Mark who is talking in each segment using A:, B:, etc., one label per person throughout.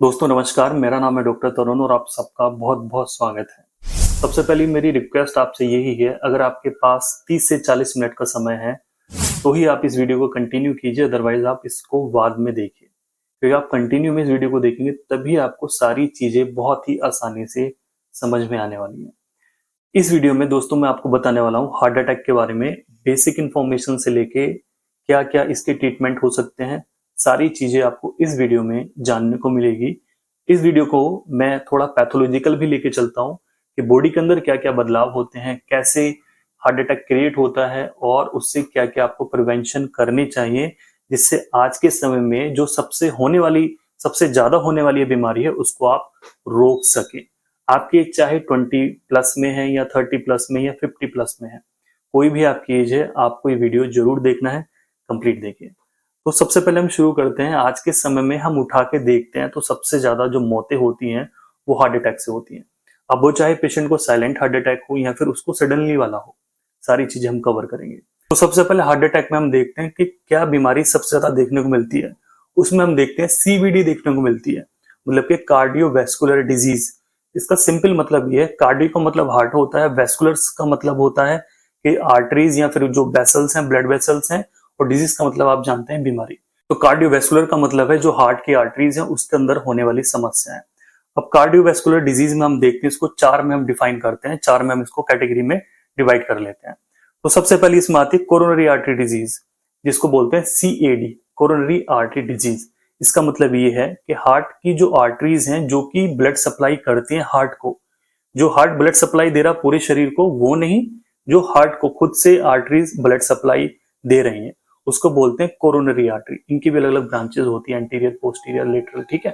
A: दोस्तों नमस्कार, मेरा नाम है डॉक्टर तरुण और आप सबका बहुत बहुत स्वागत है। सबसे पहली मेरी रिक्वेस्ट आपसे यही है, अगर आपके पास 30 से 40 मिनट का समय है तो ही आप इस वीडियो को कंटिन्यू कीजिए, अदरवाइज आप इसको बाद में देखिए, क्योंकि आप कंटिन्यू में इस वीडियो को देखेंगे तभी आपको सारी चीजें बहुत ही आसानी से समझ में आने वाली है। इस वीडियो में दोस्तों मैं आपको बताने वाला हूँ हार्ट अटैक के बारे में, बेसिक इंफॉर्मेशन से लेके क्या क्या इसके ट्रीटमेंट हो सकते हैं, सारी चीजें आपको इस वीडियो में जानने को मिलेगी। इस वीडियो को मैं थोड़ा पैथोलॉजिकल भी लेके चलता हूँ कि बॉडी के अंदर क्या क्या बदलाव होते हैं, कैसे हार्ट अटैक क्रिएट होता है और उससे क्या क्या आपको प्रिवेंशन करनी चाहिए, जिससे आज के समय में जो सबसे ज्यादा होने वाली बीमारी है उसको आप रोक सके। आपकी एज चाहे 20 प्लस में है या 30 प्लस में या 50 प्लस में है, कोई भी आपकी एज है, आपको ये वीडियो जरूर देखना है, कंप्लीट देखिए। तो सबसे पहले हम शुरू करते हैं। आज के समय में हम उठा के देखते हैं तो सबसे ज्यादा जो मौतें होती हैं वो हार्ट अटैक से होती हैं। अब वो चाहे पेशेंट को साइलेंट हार्ट अटैक हो या फिर उसको सडनली वाला हो, सारी चीजें हम कवर करेंगे। तो सबसे पहले हार्ट अटैक में हम देखते हैं कि क्या बीमारी सबसे ज्यादा देखने को मिलती है। उसमें हम देखते हैं सीवीडी देखने को मिलती है, मतलब कि कार्डियोवैस्कुलर डिजीज। इसका सिंपल मतलब ये है, कार्डियो का मतलब हार्ट होता है, वैस्कुलर्स का मतलब होता है कि आर्टरीज या फिर जो वेसल्स हैं, ब्लड वेसल्स हैं, और डिजीज का मतलब आप जानते हैं बीमारी। तो कार्डियोवैस्कुलर का मतलब है जो हार्ट की आर्टरीज है उसके अंदर होने वाली समस्या है। अब कार्डियोवैस्कुलर डिजीज में हम देखते हैं, इसको चार में हम डिफाइन करते हैं, चार में हम इसको कैटेगरी में डिवाइड कर लेते हैं। तो सबसे पहले इसमें आती है कोरोनरी आर्टरी डिजीज, जिसको बोलते हैं सीएडी, कोरोनरी आर्टरी डिजीज। इसका मतलब ये है कि हार्ट की जो आर्टरीज हैं जो कि ब्लड सप्लाई करती हैं हार्ट को, जो हार्ट ब्लड सप्लाई दे रहा पूरे शरीर को वो नहीं, जो हार्ट को खुद से आर्टरीज ब्लड सप्लाई दे रही हैं, उसको बोलते हैं कोरोनरी आर्टरी। इनकी भी अलग अलग ब्रांचेस होती है, एंटीरियर, पोस्टीरियर, लेटरल, ठीक है।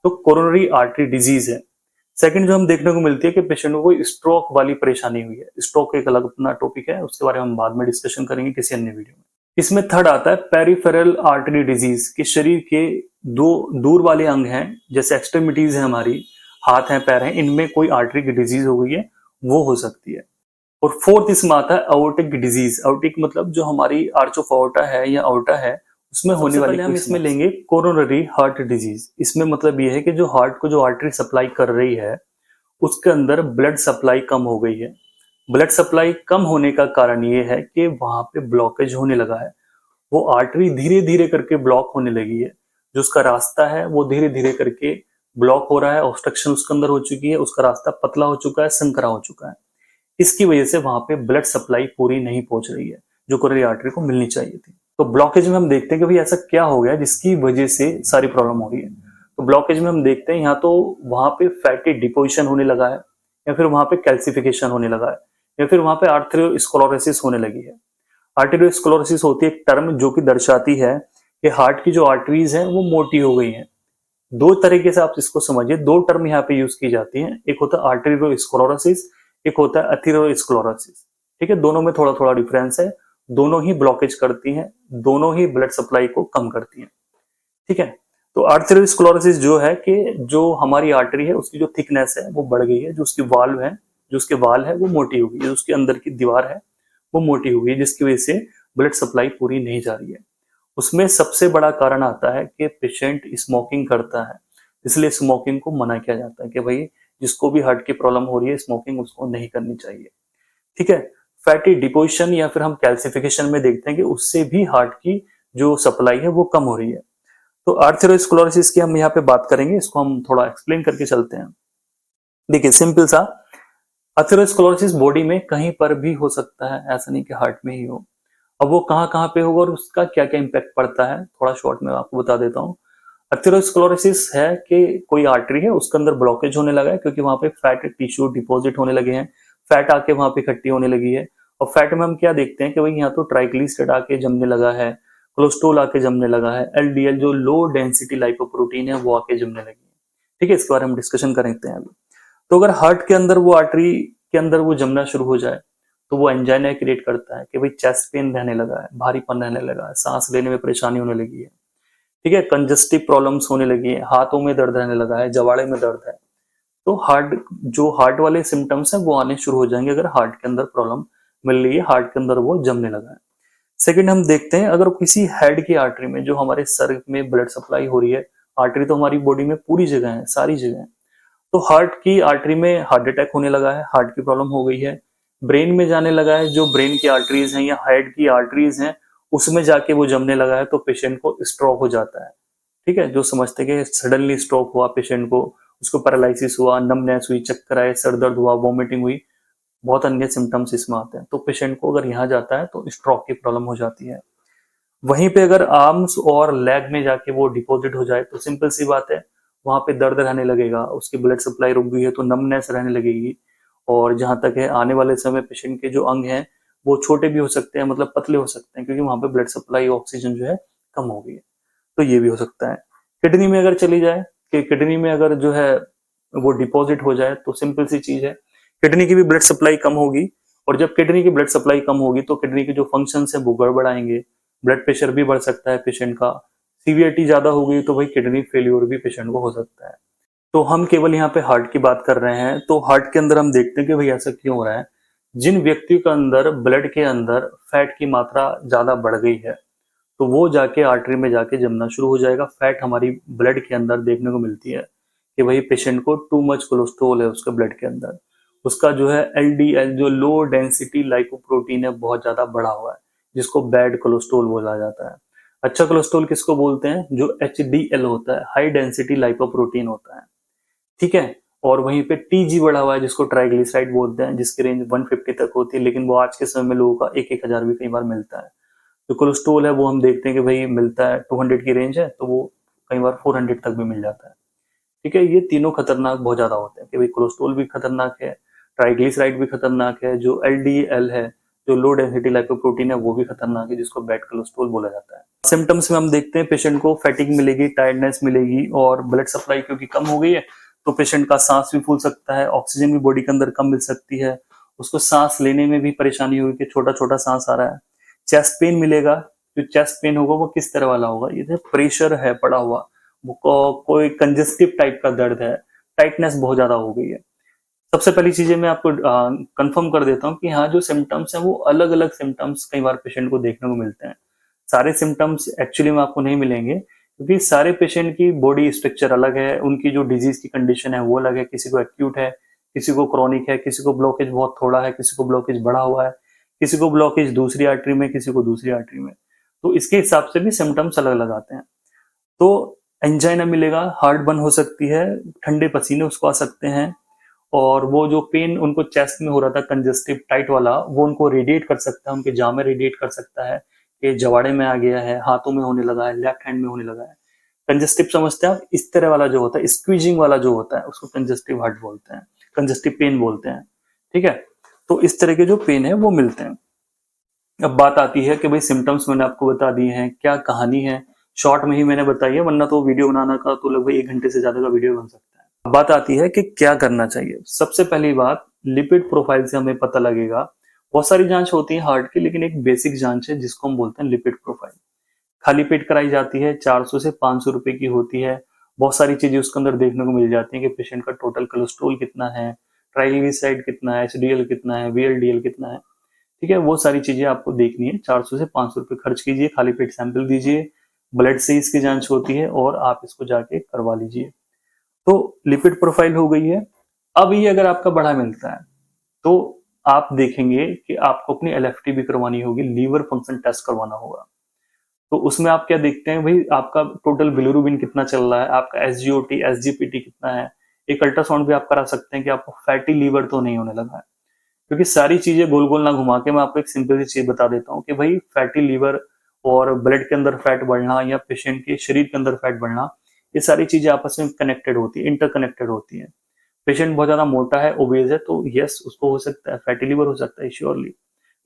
A: तो कोरोनरी आर्टरी डिजीज है। सेकंड जो हम देखने को मिलती है कि पेशेंट को कोई स्ट्रोक वाली परेशानी हुई है। स्ट्रोक एक अलग अपना टॉपिक है, उसके बारे में हम बाद में डिस्कशन करेंगे किसी अन्य वीडियो में। इसमें थर्ड आता है पेरिफेरल आर्टरी डिजीज, कि शरीर के दो दूर वाले अंग हैं, जैसे एक्सट्रीमिटीज है हमारी, हाथ हैं, पैर हैं, इनमें कोई आर्टरी की डिजीज हो गई है, वो हो सकती है। और फोर्थ इसमें आता है अओर्टिक डिजीज। अओर्टिक मतलब जो हमारी आर्च ऑफ अओर्टा है या अओर्टा है उसमें होने वाली, हम इसमें लेंगे कोरोनरी हार्ट डिजीज। इसमें मतलब ये है कि जो हार्ट को जो आर्टरी सप्लाई कर रही है उसके अंदर ब्लड सप्लाई कम हो गई है। ब्लड सप्लाई कम होने का कारण ये है कि वहां पे ब्लॉकेज होने लगा है, वो आर्टरी धीरे धीरे करके ब्लॉक होने लगी है, जो उसका रास्ता है वो धीरे धीरे करके ब्लॉक हो रहा है, ऑब्स्ट्रक्शन उसके अंदर हो चुकी है, उसका रास्ता पतला हो चुका है, संकरा हो चुका है। इसकी वजह से वहां पे ब्लड सप्लाई पूरी नहीं पहुंच रही है जो कोरोनरी आर्टरी को मिलनी चाहिए थी। तो ब्लॉकेज में हम देखते हैं कि भाई ऐसा क्या हो गया जिसकी वजह से सारी प्रॉब्लम हो रही है। तो ब्लॉकेज में हम देखते हैं यहाँ तो वहां पे फैटी डिपोजिशन होने लगा है, या फिर वहां पे कैल्सिफिकेशन होने लगा है, या फिर वहां पे आर्थेरोस्क्लेरोसिस होने लगी है। आर्टेरियोस्क्लेरोसिस होती है एक टर्म जो कि दर्शाती है कि हार्ट की जो आर्टरीज है वो मोटी हो गई हैं। दो तरीके से आप इसको समझिए, दो टर्म यहाँ पे यूज की जाती हैं, एक होता है आर्टेरियोस्क्लेरोसिस, एक होता है एथेरोस्क्लेरोसिस। ठीक है, दोनों में थोड़ा थोड़ा डिफरेंस है, दोनों ही ब्लॉकेज करती हैं, दोनों ही ब्लड सप्लाई को कम करती हैं। ठीक है, तो आर्थेरोस्क्लेरोसिस जो है कि जो हमारी आर्टरी है उसकी जो थिकनेस है वो बढ़ गई है, जो उसकी वाल्व है, जो उसके वाल है वो मोटी हो गई है, जो उसके अंदर की दीवार है वो मोटी हो गई है, जिसकी वजह से ब्लड सप्लाई पूरी नहीं जा रही है। उसमें सबसे बड़ा कारण आता है कि पेशेंट स्मोकिंग करता है, इसलिए स्मोकिंग को मना किया जाता है कि भाई जिसको भी हार्ट की प्रॉब्लम हो रही है स्मोकिंग उसको नहीं करनी चाहिए। ठीक है, फैटी डिपोजिशन या फिर हम कैल्सिफिकेशन में देखते हैं कि उससे भी हार्ट की जो सप्लाई है वो कम हो रही है। तो आर्थेरोस्क्लेरोसिस की हम यहाँ पे बात करेंगे, इसको हम थोड़ा एक्सप्लेन करके चलते हैं। देखिए सिंपल सा, आर्थेरोस्क्लेरोसिस बॉडी में कहीं पर भी हो सकता है, ऐसा नहीं कि हार्ट में ही हो। अब वो कहाँ कहाँ पे होगा और उसका क्या क्या इम्पैक्ट पड़ता है थोड़ा शॉर्ट में आपको बता देता हूँ। अथेरोस्क्लेरोसिस है कि कोई आर्टरी है उसके अंदर ब्लॉकेज होने लगा है, क्योंकि वहां पे फैट टिश्यू डिपॉजिट होने लगे हैं, फैट आके वहां पे इकट्ठी होने लगी है। और फैट में हम क्या देखते हैं कि भाई यहाँ तो ट्राइग्लिसराइड आके जमने लगा है, कोलेस्ट्रोल आके जमने लगा है, एलडीएल जो लो डेंसिटी लाइपोप्रोटीन है वो आके जमने लगी है। ठीक है, इसके बारे में हम डिस्कशन करते हैं अभी। तो अगर हार्ट के अंदर वो आर्टरी के अंदर वो जमना शुरू हो जाए तो वो एंजाइना क्रिएट करता है कि भाई चेस्ट पेन रहने लगा है, भारीपन रहने लगा है, सांस लेने में परेशानी होने लगी है। ठीक है, कंजस्टिव प्रॉब्लम्स होने लगी है, हाथों में दर्द रहने लगा है, जवाड़े में दर्द है। तो हार्ट वाले सिम्टम्स हैं वो आने शुरू हो जाएंगे अगर हार्ट के अंदर प्रॉब्लम मिल रही है, हार्ट के अंदर वो जमने लगा है। सेकंड हम देखते हैं, अगर किसी हेड की आर्टरी में जो हमारे सर में ब्लड सप्लाई हो रही है आर्टरी तो हमारी बॉडी में पूरी जगह है, सारी जगह है। तो हार्ट की आर्टरी में हार्ट अटैक होने लगा है, हार्ट की प्रॉब्लम हो गई है, ब्रेन में जाने लगा है, जो ब्रेन की आर्टरीज हैं या हेड की आर्टरीज हैं उसमें जाके वो जमने लगा है, तो पेशेंट को स्ट्रोक हो जाता है। ठीक है, जो समझते कि सडनली स्ट्रोक हुआ पेशेंट को, उसको पैरालिसिस हुआ, नमनेस हुई, चक्कर आए, सर दर्द हुआ, वॉमिटिंग हुई, बहुत अन्य सिम्टम्स इसमें आते हैं। तो पेशेंट को अगर यहाँ जाता है तो स्ट्रोक की प्रॉब्लम हो जाती है। वहीं पे अगर आर्म्स और लेग में जाके वो डिपॉजिट हो जाए तो सिंपल सी बात है, वहां पे दर्द रहने लगेगा, उसकी ब्लड सप्लाई रुक गई है तो नमनेस रहने लगेगी। और जहां तक है आने वाले समय पेशेंट के जो अंग हैं वो छोटे भी हो सकते हैं, मतलब पतले हो सकते हैं, क्योंकि वहां पे ब्लड सप्लाई ऑक्सीजन जो है कम हो गई है। तो ये भी हो सकता है। किडनी में अगर चली जाए कि किडनी में अगर जो है वो डिपॉजिट हो जाए तो सिंपल सी चीज है, किडनी की भी ब्लड सप्लाई कम होगी, और जब किडनी की ब्लड सप्लाई कम होगी तो किडनी के जो फंक्शन है वो गड़बड़ाएंगे, ब्लड प्रेशर भी बढ़ सकता है पेशेंट का, सीवियरिटी ज्यादा हो गई तो भाई किडनी फेल्योर भी पेशेंट को हो सकता है। तो हम केवल यहाँ पे हार्ट की बात कर रहे हैं, तो हार्ट के अंदर हम देखते हैं कि भाई ऐसा क्यों हो रहा है। जिन व्यक्तियों के अंदर ब्लड के अंदर फैट की मात्रा ज्यादा बढ़ गई है तो वो जाके आर्टरी में जाके जमना शुरू हो जाएगा। फैट हमारी ब्लड के अंदर देखने को मिलती है कि भाई पेशेंट को टू मच कोलेस्ट्रोल है उसके ब्लड के अंदर, उसका जो है एलडीएल जो लो डेंसिटी लाइपोप्रोटीन है बहुत ज्यादा बढ़ा हुआ है, जिसको बैड कोलेस्ट्रोल बोला जाता है। अच्छा कोलेस्ट्रोल किसको बोलते हैं? जो एचडीएल होता है, हाई डेंसिटी लाइपोप्रोटीन होता है। ठीक है, और वहीं पे टीजी बढ़ा हुआ है जिसको ट्राइग्लिसराइड बोलते हैं, जिसकी रेंज 150 तक होती है, लेकिन वो आज के समय में लोगों का 1,000 भी कई बार मिलता है। जो कोलेस्ट्रोल है वो हम देखते हैं कि भाई मिलता है 200 की रेंज है तो वो कई बार 400 तक भी मिल जाता है। ठीक है, ये तीनों खतरनाक बहुत ज्यादा होते हैं कि भाई कोलेस्ट्रोल भी खतरनाक है, ट्राइग्लिसराइड भी खतरनाक है, जो एलडीएल है जो लो डेंसिटी लाइपोप्रोटीन है वो भी खतरनाक है, जिसको बैड कोलेस्ट्रोल बोला जाता है। सिम्टम्स में हम देखते हैं पेशेंट को फैटिग मिलेगी, टायर्डनेस मिलेगी, और ब्लड सप्लाई क्योंकि कम हो गई है तो पेशेंट का सांस भी फूल सकता है, ऑक्सीजन भी बॉडी के अंदर कम मिल सकती है, उसको सांस लेने में भी परेशानी होगी कि छोटा छोटा सांस आ रहा है। चेस्ट पेन मिलेगा, जो चेस्ट पेन होगा वो किस तरह वाला होगा, ये प्रेशर है पड़ा हुआ, वो कोई कंजेस्टिव टाइप का दर्द है, टाइटनेस बहुत ज्यादा हो गई है। सबसे पहली चीजें मैं आपको कंफर्म कर देता हूँ कि हाँ जो सिम्टम्स हैं वो अलग अलग सिम्टम्स कई बार पेशेंट को देखने को मिलते हैं। सारे सिम्टम्स एक्चुअली में आपको नहीं मिलेंगे, क्योंकि सारे पेशेंट की बॉडी स्ट्रक्चर अलग है, उनकी जो डिजीज की कंडीशन है वो अलग है, किसी को एक्यूट है, किसी को क्रॉनिक है, किसी को ब्लॉकेज बहुत थोड़ा है, किसी को ब्लॉकेज बढ़ा हुआ है, किसी को ब्लॉकेज दूसरी आर्टरी में, किसी को दूसरी आर्टरी में। तो इसके हिसाब से भी सिम्टम्स अलग अलग आते हैं। तो एंजाइना मिलेगा, हार्ट बर्न हो सकती है, ठंडे पसीने उसको आ सकते हैं, और वो जो पेन उनको चेस्ट में हो रहा था कंजेस्टिव टाइट वाला वो उनको रेडिएट कर सकता है, उनके जाम में रेडिएट कर सकता है, कि जवाड़े में आ गया है, हाथों में होने लगा है, लेफ्ट हैंड में होने लगा है। कंजेस्टिव समझते हैं आप? इस तरह वाला जो होता है, स्क्वीजिंग वाला जो होता है उसको कंजेस्टिव हार्ट बोलते हैं, कंजेस्टिव पेन बोलते हैं। ठीक है, तो इस तरह के जो पेन है वो मिलते हैं। अब बात आती है कि भाई सिम्टम्स मैंने आपको बता दिए हैं, क्या कहानी है, शॉर्ट में ही मैंने बताई है, वरना तो वीडियो बनाना का तो लगभग 1 घंटे से ज्यादा का वीडियो बन सकता है। अब बात आती है कि क्या करना चाहिए। सबसे पहली बात, लिपिड प्रोफाइल से हमें पता लगेगा। बहुत सारी जांच होती है हार्ट की, लेकिन एक बेसिक जांच है जिसको हम बोलते हैं लिपिड प्रोफाइल। खाली पेट कराई जाती है, 400 से 500 रुपए की होती है। बहुत सारी चीजें उसके अंदर देखने को मिल जाती है कि पेशेंट का टोटल कोलेस्ट्रॉल कितना है, ट्राइग्लिसराइड कितना है, एचडीएल कितना है, वीएलडीएल कितना है। ठीक है, वो सारी चीजें आपको देखनी है। 400 से 500 रुपए खर्च कीजिए, खाली पेट सैंपल दीजिए, ब्लड से इसकी जांच होती है और आप इसको जाके करवा लीजिए। तो लिपिड प्रोफाइल हो गई है। अब ये अगर आपका बढ़ा मिलता है तो आप देखेंगे कि आपको अपनी एलएफटी भी करवानी होगी, लीवर फंक्शन टेस्ट करवाना होगा। तो उसमें आप क्या देखते हैं भाई, आपका टोटल बिलिरुबिन कितना चल रहा है, आपका एसजीओटी एसजीपीटी कितना है। एक अल्ट्रासाउंड भी आप करा सकते हैं कि आपको फैटी लीवर तो नहीं होने लगा है, क्योंकि सारी चीजें गोल गोल ना घुमा के मैं आपको एक सिंपल सी चीज बता देता हूँ कि भाई फैटी लीवर और ब्लड के अंदर फैट बढ़ना या पेशेंट के शरीर के अंदर फैट बढ़ना, ये सारी चीजें आपस में कनेक्टेड होती है, इंटरकनेक्टेड होती है। पेशेंट बहुत ज्यादा मोटा है, ओबेज है, तो यस उसको हो सकता है फैटी लीवर हो सकता है श्योरली।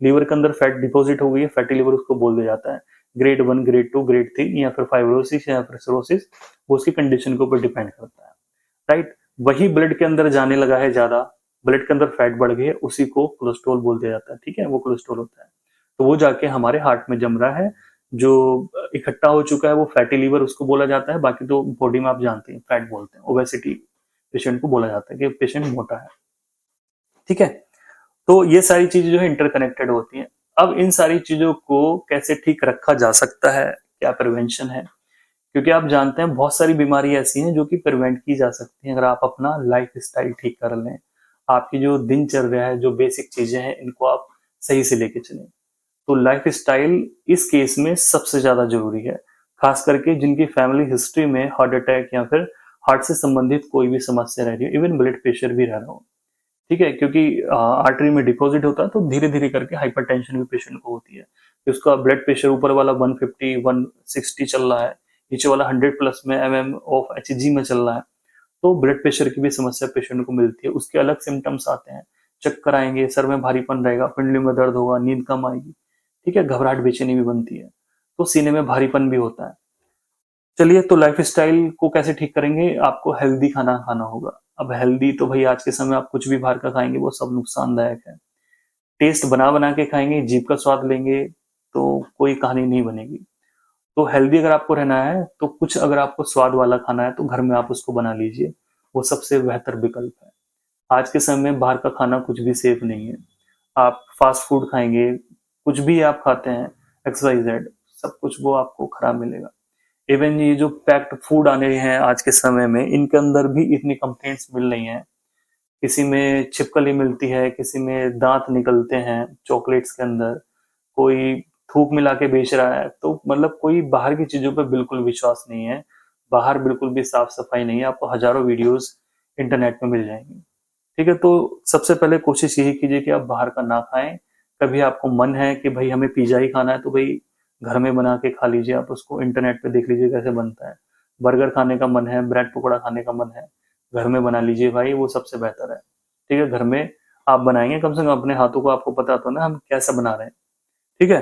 A: लीवर के अंदर फैट डिपॉजिट हो गई है, फैटी लीवर उसको बोल दिया जाता है। ग्रेड 1, ग्रेड 2, ग्रेड 3 या फिर फाइब्रोसिस या फिर सिरोसिस, वो उसकी कंडीशन के ऊपर डिपेंड करता है। राइट, वही ब्लड के अंदर जाने लगा है ज्यादा, ब्लड के अंदर फैट बढ़ गई है, उसी को कोलेस्ट्रॉल बोल दिया जाता है। ठीक है, वो कोलेस्ट्रॉल होता है, तो वो जाके हमारे हार्ट में जम रहा है, जो इकट्ठा हो चुका है वो फैटी लीवर उसको बोला जाता है। बाकी तो बॉडी में आप जानते हैं फैट बोलते हैं, ओबेसिटी पेशेंट को बोला जाता है कि पेशेंट मोटा है। ठीक है, तो ये सारी चीजें जो है इंटरकनेक्टेड होती हैं। अब इन सारी चीजों को कैसे ठीक रखा जा सकता है, क्या प्रिवेंशन है, क्योंकि आप जानते हैं बहुत सारी बीमारी ऐसी हैं जो कि प्रिवेंट की जा सकती हैं अगर आप अपना लाइफ स्टाइल ठीक कर लें। आपकी जो दिनचर्या है, जो बेसिक चीजें हैं, इनको आप सही से लेके चलें। तो लाइफ स्टाइल इस केस में सबसे ज्यादा जरूरी है, खास करके जिनकी फैमिली हिस्ट्री में हार्ट अटैक या फिर हार्ट से संबंधित कोई भी समस्या रह रही है, इवन ब्लड प्रेशर भी रह रहा हो। ठीक है, क्योंकि आर्टरी में डिपॉजिट होता है तो धीरे धीरे करके हाइपरटेंशन भी पेशेंट को होती है कि उसका ब्लड प्रेशर ऊपर वाला 150 160 चल रहा है, नीचे वाला 100 प्लस में mm/Hg में चल रहा है। तो ब्लड प्रेशर की भी समस्या पेशेंट को मिलती है, उसके अलग सिम्टम्स आते हैं। चक्कर आएंगे, सर में भारीपन रहेगा, पिंडली में दर्द होगा, नींद कम आएगी। ठीक है, घबराहट बेचैनी भी बनती है, तो सीने में भारीपन भी होता है। चलिए, तो लाइफ स्टाइल को कैसे ठीक करेंगे? आपको हेल्दी खाना खाना होगा। अब हेल्दी तो भाई आज के समय आप कुछ भी बाहर का खाएंगे वो सब नुकसानदायक है। टेस्ट बना बना के खाएंगे, जीभ का स्वाद लेंगे, तो कोई कहानी नहीं बनेगी। तो हेल्दी अगर आपको रहना है तो कुछ अगर आपको स्वाद वाला खाना है तो घर में आप उसको बना लीजिए, वो सबसे बेहतर विकल्प है। आज के समय में बाहर का खाना कुछ भी सेफ नहीं है। आप फास्ट फूड खाएंगे, कुछ भी आप खाते हैं, XYZ, सब कुछ वो आपको खराब मिलेगा। इवन ये जो पैक्ड फूड आने हैं आज के समय में, इनके अंदर भी इतनी कंप्लेंट्स मिल रही हैं। किसी में छिपकली मिलती है, किसी में दांत निकलते हैं चॉकलेट्स के अंदर, कोई थूक मिला के बेच रहा है। तो मतलब कोई बाहर की चीजों पर बिल्कुल विश्वास नहीं है। बाहर बिल्कुल भी साफ सफाई नहीं है, आपको हजारों वीडियोस इंटरनेट में मिल जाएंगी। ठीक है, तो सबसे पहले कोशिश यही कीजिए कि आप बाहर का ना खाएं। कभी आपको मन है कि भाई हमें पिज्जा ही खाना है तो भाई घर में बना के खा लीजिए, आप उसको इंटरनेट पे देख लीजिए कैसे बनता है। बर्गर खाने का मन है, ब्रेड पकौड़ा खाने का मन है, घर में बना लीजिए भाई, वो सबसे बेहतर है। ठीक है, घर में आप बनाएंगे, कम से कम अपने हाथों को आपको पता तो ना हम कैसा बना रहे हैं। ठीक है,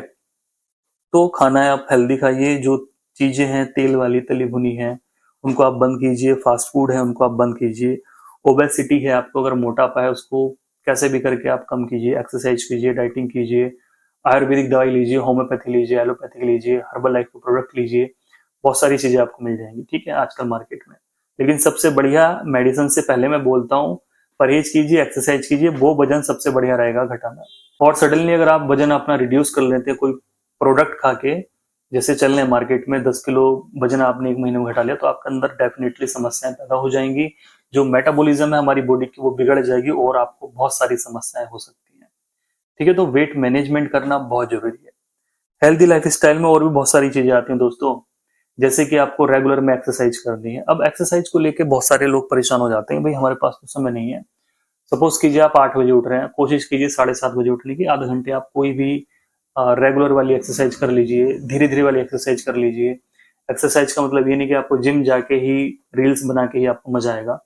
A: तो खाना है आप हेल्दी खाइए, जो चीजें हैं तेल वाली तली भुनी है उनको आप बंद कीजिए, फास्ट फूड है उनको आप बंद कीजिए। ओबेसिटी है, आपको अगर मोटापा है उसको कैसे भी करके आप कम कीजिए, एक्सरसाइज कीजिए, डाइटिंग कीजिए, आयुर्वेदिक दवाई लीजिए, होम्योपैथी लीजिए, एलोपैथिक लीजिए, हर्बल लाइफ के प्रोडक्ट लीजिए। बहुत सारी चीजें आपको मिल जाएंगी, ठीक है, आजकल मार्केट में। लेकिन सबसे बढ़िया मेडिसिन से पहले मैं बोलता हूँ, परहेज कीजिए, एक्सरसाइज कीजिए, वो वजन सबसे बढ़िया रहेगा घटाना। और सडनली अगर आप वजन अपना रिड्यूस कर लेते हैं कोई प्रोडक्ट खा के, जैसे चल रहे मार्केट में 10 किलो वजन आपने 1 महीने में घटा लिया, तो आपके अंदर डेफिनेटली समस्याएं पैदा हो जाएंगी। जो मेटाबॉलिज्म है हमारी बॉडी की वो बिगड़ जाएगी और आपको बहुत सारी समस्याएं हो सकती हैं। ठीक है, तो वेट मैनेजमेंट करना बहुत जरूरी है। हेल्दी लाइफ स्टाइल में और भी बहुत सारी चीजें आती हैं दोस्तों, जैसे कि आपको रेगुलर में एक्सरसाइज करनी है। अब एक्सरसाइज को लेके बहुत सारे लोग परेशान हो जाते हैं, भाई हमारे पास तो समय नहीं है। सपोज कीजिए आप 8 बजे उठ रहे हैं, कोशिश कीजिए 7:30 बजे उठने की। आधा घंटे आप कोई भी रेगुलर वाली एक्सरसाइज कर लीजिए, धीरे धीरे वाली एक्सरसाइज कर लीजिए। एक्सरसाइज का मतलब ये नहीं कि आपको जिम जाके ही रील्स बना के ही आपको मजा आएगा।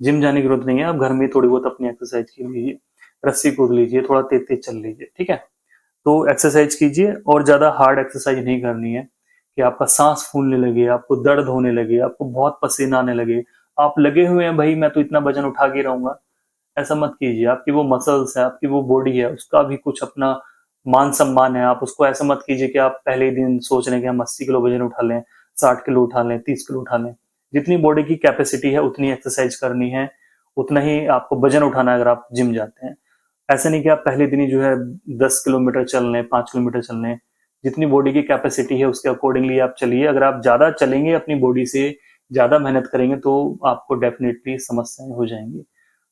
A: जिम जाने की जरूरत नहीं है, आप घर में थोड़ी बहुत अपनी एक्सरसाइज की लीजिए, रस्सी कूद लीजिए, थोड़ा तेज तेज चल लीजिए। ठीक है, तो एक्सरसाइज कीजिए, और ज्यादा हार्ड एक्सरसाइज नहीं करनी है कि आपका सांस फूलने लगे, आपको दर्द होने लगे, आपको बहुत पसीना आने लगे, आप लगे हुए हैं भाई मैं तो इतना वजन उठा के रहूंगा। ऐसा मत कीजिए। आपकी वो मसल्स है, आपकी वो बॉडी है, उसका भी कुछ अपना मान सम्मान है। आप उसको ऐसा मत कीजिए कि आप पहले ही दिन सोच रहे हैं कि हम 80 किलो वजन उठा लें, 60 किलो उठा लें, 30 किलो उठा लें। जितनी बॉडी की कैपेसिटी है उतनी एक्सरसाइज करनी है, उतना ही आपको वजन उठाना है अगर आप जिम जाते हैं। ऐसा नहीं कि आप पहले दिन ही जो है 10 किलोमीटर चल लें, 5 किलोमीटर चल लें। जितनी बॉडी की कैपेसिटी है उसके अकॉर्डिंगली आप चलिए। अगर आप ज्यादा चलेंगे, अपनी बॉडी से ज्यादा मेहनत करेंगे, तो आपको डेफिनेटली समस्याएं हो जाएंगी।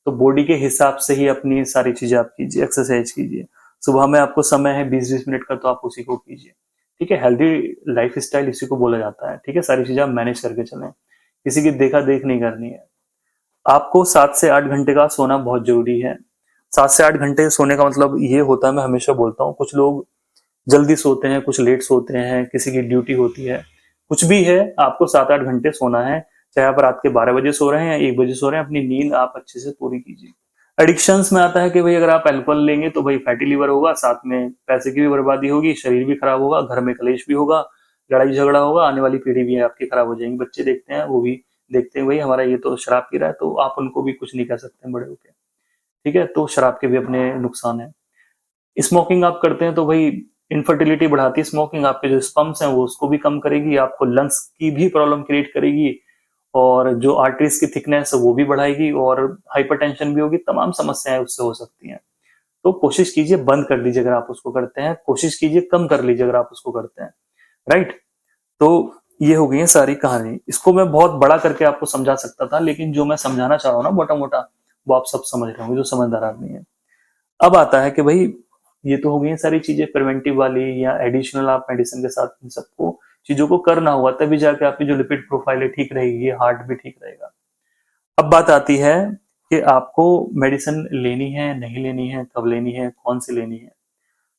A: तो बॉडी के हिसाब से ही अपनी सारी चीजें आप कीजिए, एक्सरसाइज कीजिए। सुबह में आपको समय है 20-20 मिनट का, तो आप उसी को कीजिए। ठीक है, हेल्दी लाइफ स्टाइल इसी को बोला जाता है। ठीक है, सारी चीजें आप मैनेज करके चलें, किसी की देखा देख नहीं करनी है। आपको 7 से 8 घंटे का सोना बहुत जरूरी है। 7 से 8 घंटे सोने का मतलब ये होता है, मैं हमेशा बोलता हूँ, कुछ लोग जल्दी सोते हैं, कुछ लेट सोते हैं, किसी की ड्यूटी होती है, कुछ भी है, आपको 7-8 घंटे सोना है। चाहे आप रात के 12 बजे सो रहे हैं या 1 बजे सो रहे हैं, अपनी नींद आप अच्छे से पूरी कीजिए। एडिक्शंस में आता है कि भाई अगर आप अल्कोहल लेंगे तो भाई फैटी लीवर होगा, साथ में पैसे की भी बर्बादी होगी, शरीर भी खराब होगा, घर में कलेश भी होगा, लड़ाई झगड़ा होगा, आने वाली पीढ़ी भी आपकी खराब हो जाएगी। बच्चे देखते हैं, वो भी देखते हैं भाई हमारा ये तो शराब पी रहा है, तो आप उनको भी कुछ नहीं कह सकते बड़े होके। ठीक है, तो शराब के भी अपने नुकसान है। स्मोकिंग आप करते हैं तो भाई इनफर्टिलिटी बढ़ाती है स्मोकिंग, आपके जो स्पम्स हैं वो उसको भी कम करेगी, आपको लंग्स की भी प्रॉब्लम क्रिएट करेगी, और जो आर्टरीज की थिकनेस है वो भी बढ़ाएगी, और हाइपरटेंशन भी होगी, तमाम समस्याएं उससे हो सकती हैं। तो कोशिश कीजिए बंद कर दीजिए अगर आप उसको करते हैं, कोशिश कीजिए कम कर लीजिए अगर आप उसको करते हैं। राइट, तो ये हो गई है सारी कहानी। इसको मैं बहुत बड़ा करके आपको समझा सकता था, लेकिन जो मैं समझाना चाह रहा हूँ ना मोटा मोटा, वो आप सब समझ रहे होंगे जो समझदार आदमी है। अब आता है कि भाई ये तो हो गई है सारी चीजें प्रिवेंटिव वाली, या एडिशनल आप मेडिसिन के साथ इन सबको चीजों को करना होगा, तभी जाके आपकी जो लिपिड प्रोफाइल है ठीक रहेगी, हार्ट भी ठीक रहेगा। अब बात आती है कि आपको मेडिसिन लेनी है नहीं लेनी है, कब लेनी है, कौन सी लेनी है।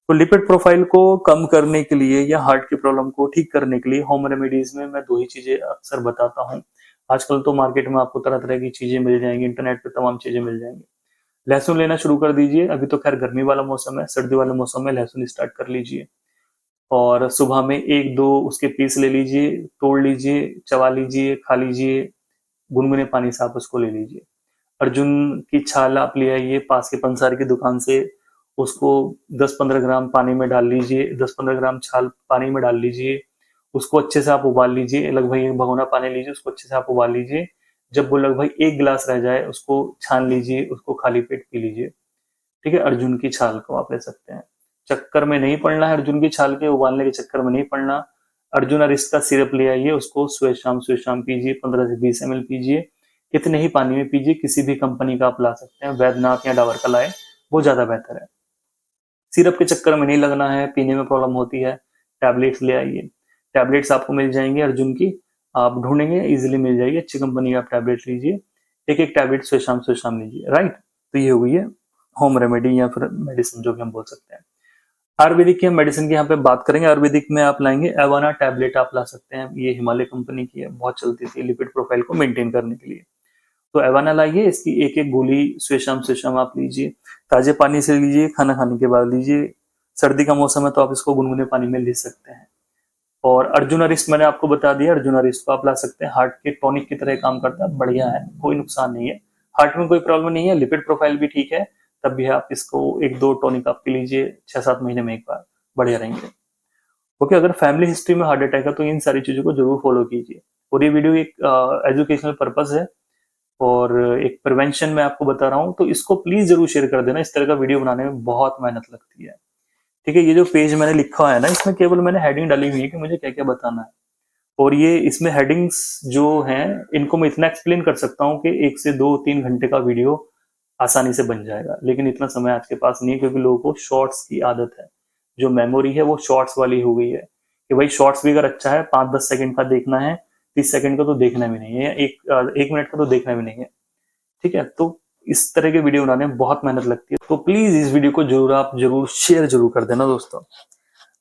A: तो लिपिड प्रोफाइल को कम करने के लिए या हार्ट की प्रॉब्लम को ठीक करने के लिए होम रेमेडीज में मैं दो ही चीजें अक्सर बताता हूँ। आजकल तो मार्केट में आपको तरह तरह की चीजें मिल जाएंगी, इंटरनेट पे तमाम चीजें मिल जाएंगी। लहसुन लेना शुरू कर दीजिए। अभी तो खैर गर्मी वाला मौसम है, सर्दी वाले मौसम में लहसुन स्टार्ट कर लीजिए। और सुबह में एक दो उसके पीस ले लीजिए, तोड़ लीजिए, चबा लीजिए, खा लीजिए, गुनगुने पानी से आप उसको ले लीजिए। अर्जुन की छाल आप ले आइए पास के पंसार की दुकान से, उसको 10-15 ग्राम पानी में डाल लीजिए, 10-15 ग्राम छाल पानी में डाल लीजिए, उसको अच्छे से आप उबाल लीजिए। लगभग एक भगोना पानी लीजिए, उसको अच्छे से आप उबाल लीजिए। जब वो लगभग एक गिलास रह जाए उसको छान लीजिए, उसको खाली पेट पी लीजिए। ठीक है, अर्जुन की छाल को आप ले सकते हैं। चक्कर में नहीं पड़ना है, अर्जुन की छाल के उबालने के चक्कर में नहीं पड़ना। अर्जुन अरिस्ट का सिरप ले आइए, उसको सुबह शाम पीजिए, 15 से 20 ml पीजिए। कितने ही पानी में पीजिए, किसी भी कंपनी का आप ला सकते हैं, वैद्यनाथ या डाबर का लाए, वो ज्यादा बेहतर है। सिरप के चक्कर में नहीं लगना है, पीने में प्रॉब्लम होती है, टैबलेट्स ले आइए। टैबलेट्स आपको मिल जाएंगे अर्जुन की, आप ढूंढेंगे इजीली मिल जाएगी, अच्छी कंपनी की आप टैबलेट लीजिए। एक एक टैबलेट सुबह शाम लीजिए, राइट। तो ये हो गई है होम रेमेडी या फिर मेडिसिन जो भी हम बोल सकते हैं। आयुर्वेदिक की हम मेडिसिन की यहाँ पे बात करेंगे। आयुर्वेदिक में आप लाएंगे एवाना टैबलेट आप ला सकते हैं, ये हिमालय कंपनी की है, बहुत चलती थी लिपिड प्रोफाइल को मेंटेन करने के लिए। तो एवाना लाइए, इसकी एक एक गोली सुबह शाम आप लीजिए। ताजे पानी से लीजिए, खाना खाने के बाद लीजिए। सर्दी का मौसम है तो आप इसको गुनगुने पानी में ले सकते हैं। और अर्जुन अरिस्ट मैंने आपको बता दिया, अर्जुन अरिस्ट को आप ला सकते हैं, हार्ट के टॉनिक की तरह काम करता है, बढ़िया है, कोई नुकसान नहीं है, हार्ट में कोई प्रॉब्लम नहीं है, लिपिड प्रोफाइल भी ठीक है। तब भी आप इसको एक दो टॉनिक आप पी लीजिए 6-7 महीने में एक बार, बढ़िया रहेंगे। ओके, अगर फैमिली हिस्ट्री में हार्ट अटैक है तो इन सारी चीजों को जरूर फॉलो कीजिए। और ये वीडियो एक एजुकेशनल पर्पज है और एक प्रिवेंशन में आपको बता रहा हूँ, तो इसको प्लीज जरूर शेयर कर देना। इस तरह का वीडियो बनाने में बहुत मेहनत लगती है। ठीक है, ये जो पेज मैंने लिखा है ना, इसमें केवल मैंने हेडिंग डाली हुई है कि मुझे क्या क्या बताना है। और ये इसमें हेडिंग्स जो हैं इनको मैं इतना एक्सप्लेन कर सकता हूँ कि 1 से 2-3 घंटे का वीडियो आसानी से बन जाएगा, लेकिन इतना समय आज के पास नहीं है, क्योंकि लोगों को शॉर्ट्स की आदत है। जो मेमोरी है वो शॉर्ट्स वाली हो गई है कि भाई शॉर्ट्स भी अगर अच्छा है 5-10 सेकंड का देखना है, 30 सेकंड का तो देखना भी नहीं है, एक मिनट का तो देखना भी नहीं है। ठीक है, तो इस तरह के वीडियो बनाने में बहुत मेहनत लगती है, तो प्लीज इस वीडियो को जरूर आप जरूर शेयर जरूर कर देना दोस्तों।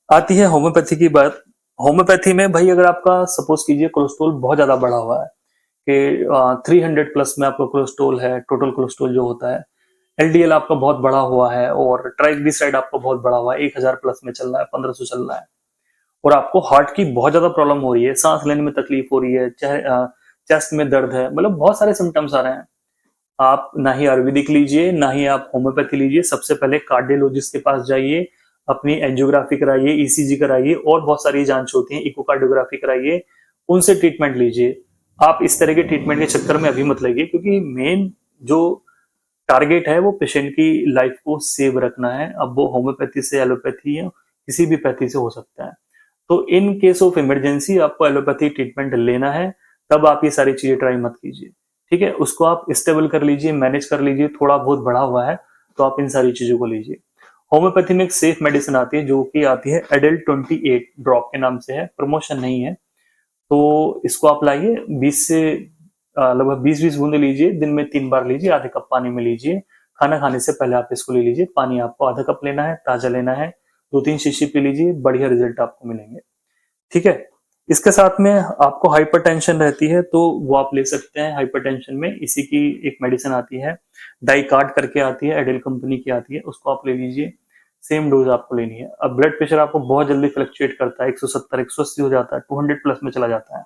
A: आती है होम्योपैथी की बात। होम्योपैथी में भाई अगर आपका सपोज कीजिए कोलेस्ट्रॉल बहुत ज्यादा बढ़ा हुआ है कि 300 प्लस में आपका कोलेस्ट्रॉल है, टोटल कोलेस्ट्रॉल जो होता है, एलडीएल आपका बहुत बड़ा हुआ है और ट्राइग्लिसराइड आपका बहुत बड़ा हुआ है, 1000 प्लस में चल रहा है, 1500 चल रहा है, और आपको हार्ट की बहुत ज्यादा प्रॉब्लम हो रही है, सांस लेने में तकलीफ हो रही है, चेस्ट में दर्द है, मतलब बहुत सारे सिम्टम्स आ रहे हैं। आप ना ही आयुर्वेदिक लीजिए ना ही आप होम्योपैथी लीजिए, सबसे पहले कार्डियोलॉजिस्ट के पास जाइए, अपनी एंजियोग्राफी कराइए, ईसीजी कराइए, और बहुत सारी जांच होती है, इकोकार्डियोग्राफी कराइए, उनसे ट्रीटमेंट लीजिए। आप इस तरह के ट्रीटमेंट के चक्कर में अभी मत लगिए, क्योंकि मेन जो टारगेट है वो पेशेंट की लाइफ को सेव रखना है। अब वो होम्योपैथी से, एलोपैथी या किसी भी पैथी से हो सकता है। तो इन केस ऑफ इमरजेंसी आपको एलोपैथी ट्रीटमेंट लेना है, तब आप ये सारी चीजें ट्राई मत कीजिए। ठीक है, उसको आप स्टेबल कर लीजिए, मैनेज कर लीजिए, थोड़ा बहुत बढ़ा हुआ है तो आप इन सारी चीजों को लीजिए। होम्योपैथी में एक सेफ मेडिसिन आती है जो कि आती है एडल्ट 28 ड्रॉप के नाम से है, प्रमोशन नहीं है। तो इसको आप लाइए, 20 से लगभग 20-20 बूंदे लीजिए, दिन में 3 बार लीजिए, आधे कप पानी में लीजिए। खाना खाने से पहले आप इसको ले लीजिए। पानी आपको आधा कप लेना है, ताजा लेना है, 2-3 शीशी पी लीजिए, बढ़िया रिजल्ट आपको मिलेंगे। ठीक है, इसके साथ में आपको हाइपरटेंशन रहती है तो वो आप ले सकते हैं। हाइपरटेंशन में इसी की एक मेडिसिन आती है, डाइकार्ड करके आती है, एडेल कंपनी की आती है, उसको आप ले लीजिए। सेम डोज आपको लेनी है। अब ब्लड प्रेशर आपको बहुत जल्दी फ्लक्चुएट करता है, 170-180 हो जाता है, 200 प्लस में चला जाता है,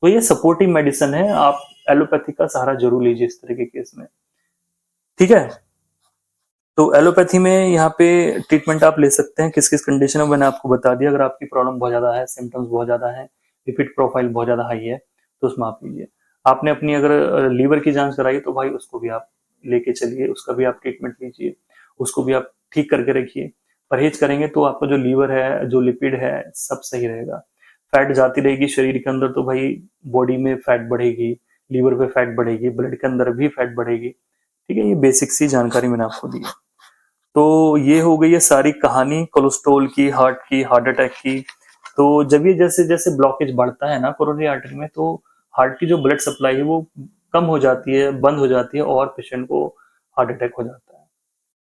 A: तो ये सपोर्टिव मेडिसिन है, आप एलोपैथी का सहारा जरूर लीजिए इस तरह के केस में। ठीक है, तो एलोपैथी में यहाँ पे ट्रीटमेंट आप ले सकते हैं किस किस कंडीशन में, मैंने आपको बता दिया। अगर आपकी प्रॉब्लम बहुत ज्यादा है, सिम्टम्स बहुत ज्यादा है, लिपिड प्रोफाइल बहुत ज्यादा हाई है, तो उसमें आप लीजिए। आपने अपनी अगर लीवर की जांच कराई तो भाई उसको भी आप लेके चलिए, उसका भी आप ट्रीटमेंट लीजिए, उसको भी आप ठीक करके रखिए। परहेज करेंगे तो आपका जो लीवर है, जो लिपिड है, सब सही रहेगा। फैट जाती रहेगी शरीर के अंदर तो भाई बॉडी में फैट बढ़ेगी, लीवर पे फैट बढ़ेगी, ब्लड के अंदर भी फैट बढ़ेगी। ठीक है, ये बेसिक सी जानकारी मैंने आपको दी है। तो ये हो गई है सारी कहानी कोलेस्ट्रॉल की, हार्ट की, हार्ट अटैक की। तो जब ये जैसे जैसे ब्लॉकेज बढ़ता है ना कोरोनरी आर्टरी में, तो हार्ट की जो ब्लड सप्लाई है वो कम हो जाती है, बंद हो जाती है और पेशेंट को हार्ट अटैक हो जाता है।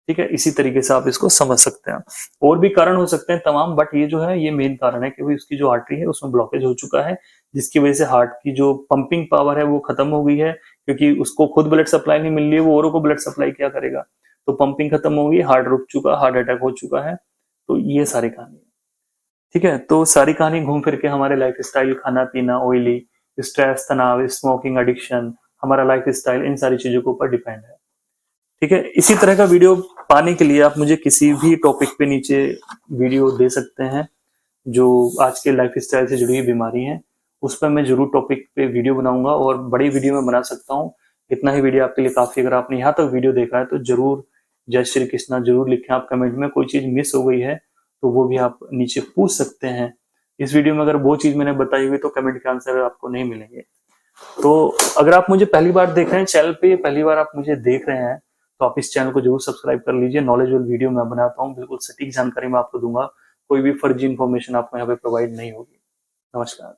A: ठीक है, इसी तरीके से आप इसको समझ सकते हैं। और भी कारण हो सकते हैं तमाम, बट ये जो है ये मेन कारण है कि भाई उसकी जो आर्टरी है उसमें ब्लॉकेज हो चुका है, जिसकी वजह से हार्ट की जो पंपिंग पावर है वो खत्म हो गई है, क्योंकि उसको खुद ब्लड सप्लाई नहीं मिल रही है, वो औरों को ब्लड सप्लाई क्या करेगा। तो पंपिंग खत्म हो गई, हार्ट रुक चुका, हार्ट अटैक हो चुका है। तो ये सारी कहानी है। ठीक है, तो सारी कहानी घूम फिर के हमारे लाइफ स्टाइल, खाना पीना, ऑयली, स्ट्रेस, तनाव, स्मोकिंग, एडिक्शन, हमारा लाइफ स्टाइल, इन सारी चीजों के ऊपर डिपेंड है। ठीक है, इसी तरह का वीडियो पाने के लिए आप मुझे किसी भी टॉपिक पे नीचे वीडियो दे सकते हैं। जो आज के लाइफ स्टाइल से जुड़ी हुई बीमारी है उस पर मैं जरूर टॉपिक पे वीडियो बनाऊंगा, और बड़ी वीडियो में बना सकता हूँ। इतना ही वीडियो आपके लिए काफी। अगर आपने यहाँ तक वीडियो देखा है तो जरूर जय श्री कृष्णा जरूर लिखें आप कमेंट में। कोई चीज मिस हो गई है तो वो भी आप नीचे पूछ सकते हैं। इस वीडियो में अगर वो चीज मैंने बताई हुई तो कमेंट के आंसर आपको नहीं मिलेंगे। तो अगर आप मुझे पहली बार देख रहे हैं चैनल पे, पहली बार आप मुझे देख रहे हैं, तो आप इस चैनल को जरूर सब्सक्राइब कर लीजिए। नॉलेजेबल वीडियो मैं बनाता हूँ, बिल्कुल सटीक जानकारी मैं आपको दूंगा, कोई भी फर्जी इन्फॉर्मेशन आपको यहाँ पे प्रोवाइड नहीं होगी। नमस्कार।